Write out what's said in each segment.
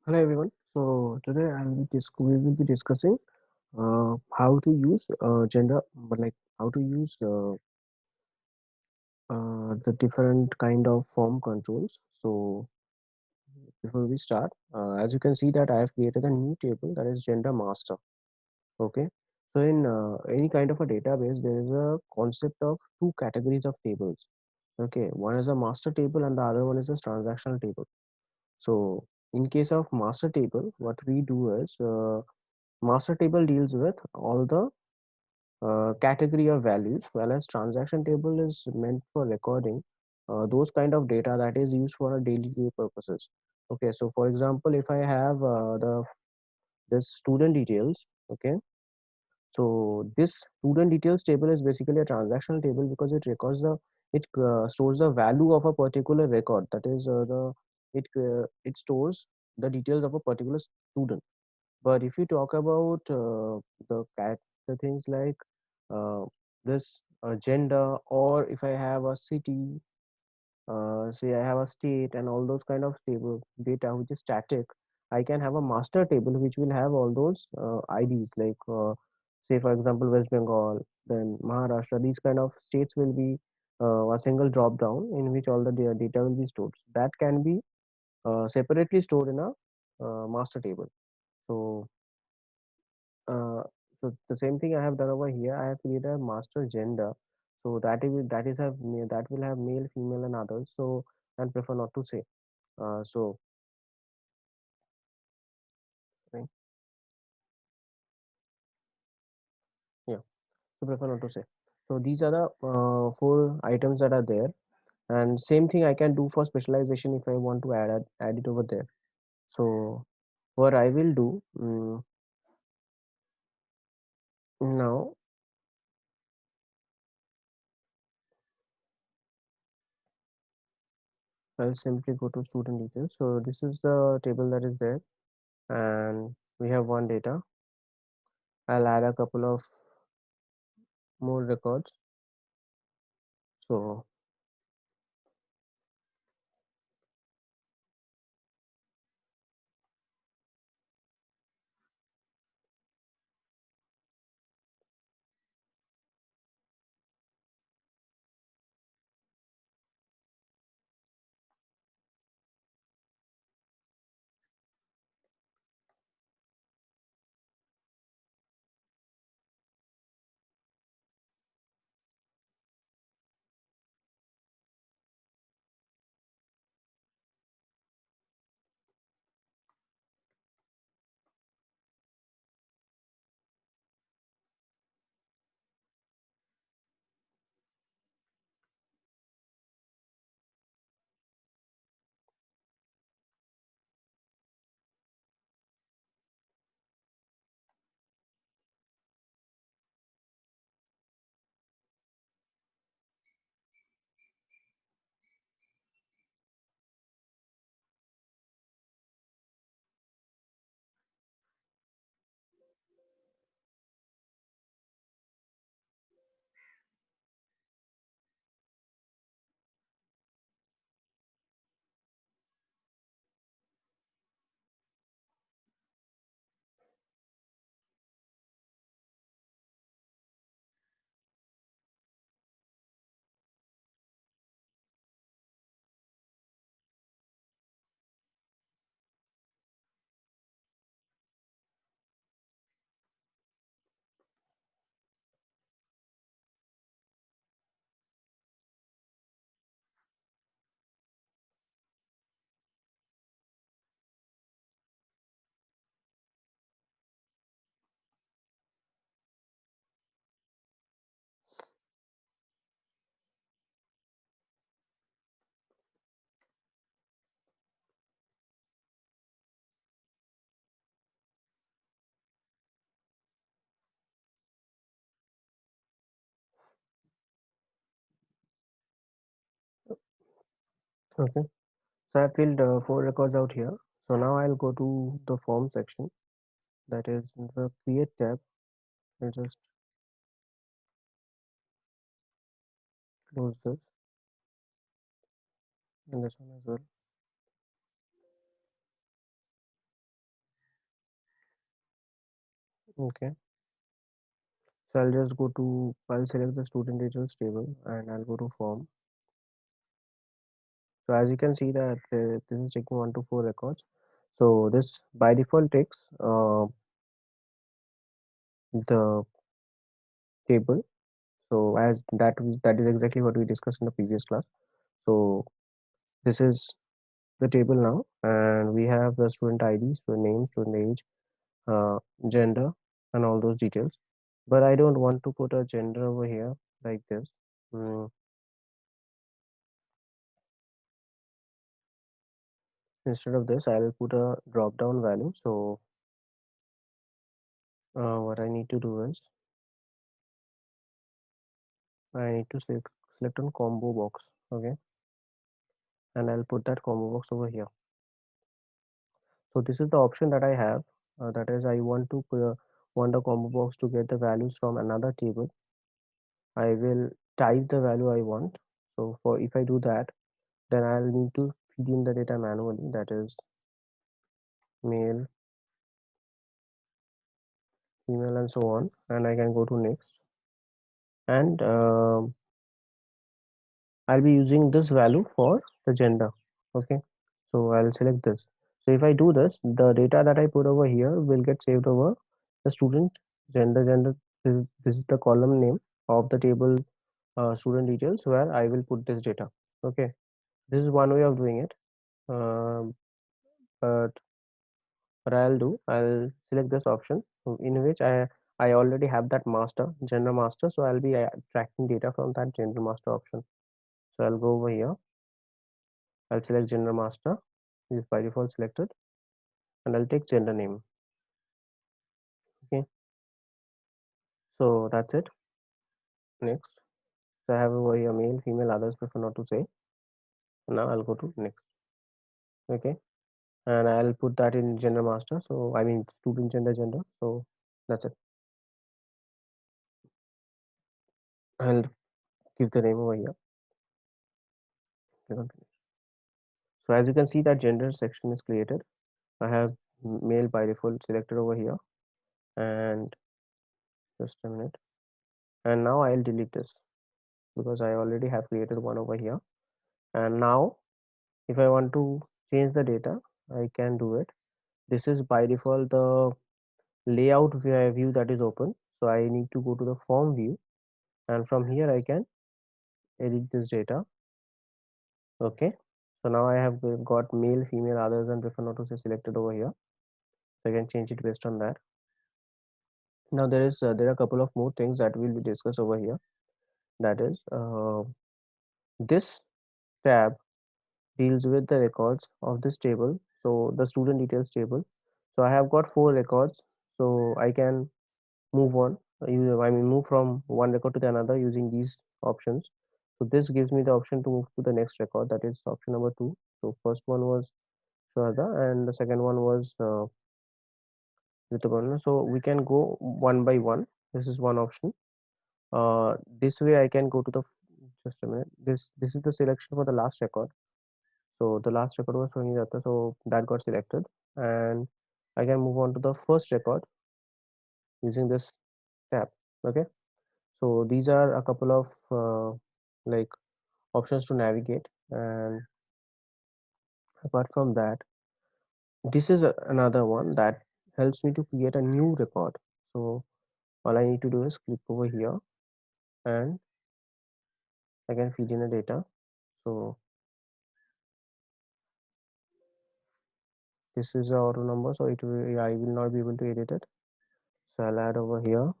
Hello everyone. So today we will be discussing how to use gender, but like how to use the different kind of form controls. So before we start, as you can see that I have created a new table that is gender master. Okay. So in any kind of a database, there is a concept of two categories of tables. Okay, one is a master table and the other one is a transactional table. So in case of master table, what we do is master table deals with all the category of values, whereas transaction table is meant for recording those kind of data that is used for a daily purposes. Okay, so for example, if I have the student details, okay, so this student details table is basically a transactional table because it stores the value of a particular record. That is it stores the details of a particular student. But if you talk about the things like uh, this gender, or if I have a city, say I have a state and all those kind of stable data which is static, I can have a master table which will have all those IDs like say for example West Bengal, then Maharashtra. These kind of states will be a single drop down in which all the data will be stored. So that can be separately stored in a master table. So uh, so the same thing I have done over here. I have created a master gender. So that will have male, female, and others. So and prefer not to say. So right, yeah, so prefer not to say. So these are the four items that are there. And same thing I can do for specialization if I want to add it over there. So what I will do now, I'll simply go to student details. So this is the table that is there, and we have one data. I'll add a couple of more records. So okay, so I filled four records out here. So now I'll go to the form section. That is the create tab. I'll just close this and this one as well. Okay, so I'll select the student details table and I'll go to form. So as you can see that this is taking 1 to 4 records. So this by default takes the table. So as that is exactly what we discussed in the previous class. So this is the table now, and we have the student ID, student name, student age, uh, gender, and all those details. But I don't want to put a gender over here like this. Mm, Instead of this, I'll put a drop down value. So what I need to do is I need to select on combo box. Okay, and I'll put that combo box over here. So this is the option that I have. That is, I want the combo box to get the values from another table. I will type the value I want. So for if I do that, then I'll need to feed in the data manually. That is male, female, and so on. And I can go to next. And I'll be using this value for the gender. Okay. So I'll select this. So if I do this, the data that I put over here will get saved over the student gender. This is the column name of the table student details where I will put this data. Okay. This is one way of doing it. Um, but what I'll do, I'll select this option in which I already have that master, gender master. So I'll be tracking data from that gender master option. So I'll go over here. I'll select gender master, which is by default selected, and I'll take gender name. Okay. So that's it. Next. So I have over here male, female, others prefer not to say. Now I'll go to next. Okay. And I'll put that in gender master. So I mean student gender. So that's it. I'll give the name over here. So as you can see that gender section is created. I have male by default selected over here, and just a minute. And now I'll delete this because I already have created one over here. And now if I want to change the data, I can do it. This is by default the layout view that is open. So I need to go to the form view, and from here I can edit this data. Okay. So now I have got male, female, others, and prefer not to say selected over here. So I can change it based on that. Now there are a couple of more things that will be discussed over here. That is this tab deals with the records of this table. So the student details table. So I have got 4 records. So I can move on. I mean move from one record to the another using these options. So this gives me the option to move to the next record. That is option number 2. So first one was Shwada and the second one was Rituparna. So we can go one by one. This is one option. This way I can go to the just a minute. This is the selection for the last record. So the last record was Sony Datta, so that got selected, and I can move on to the first record using this tab. Okay, so these are a couple of like options to navigate, and apart from that, this is another one that helps me to create a new record. So all I need to do is click over here, and I can feed in the data. So this is the auto number, so I will not be able to edit it. So I'll add over here.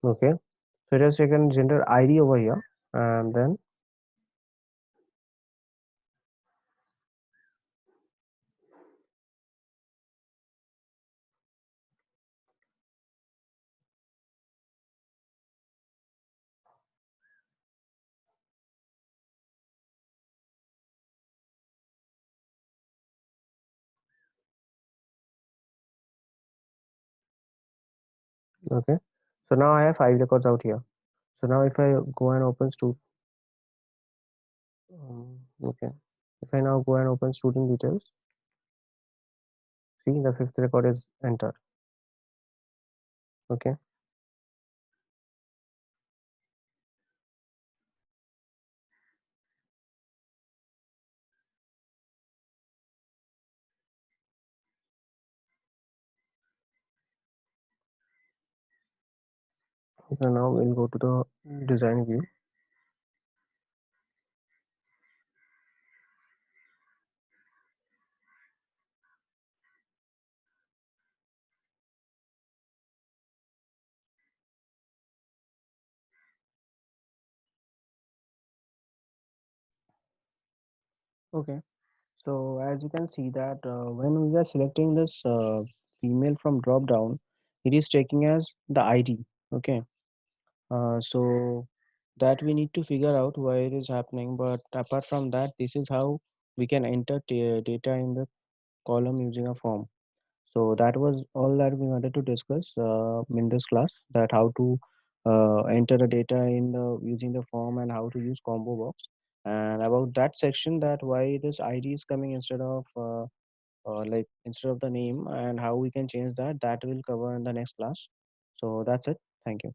Okay, so just taken gender ID over here, and then Okay. So now I have five records out here. So now if I go and open okay. If I now go and open student details, see the fifth record is entered. Okay. So now we'll go to the design view. Okay. So as you can see that when we are selecting this female from drop down, it is taking as the ID. Okay. So that we need to figure out why it is happening. But apart from that, this is how we can enter data in the column using a form. So that was all that we wanted to discuss in this class. That how to enter the data in the using the form and how to use combo box. And about that section, that why this ID is coming instead of like instead of the name and how we can change that. That will cover in the next class. So that's it. Thank you.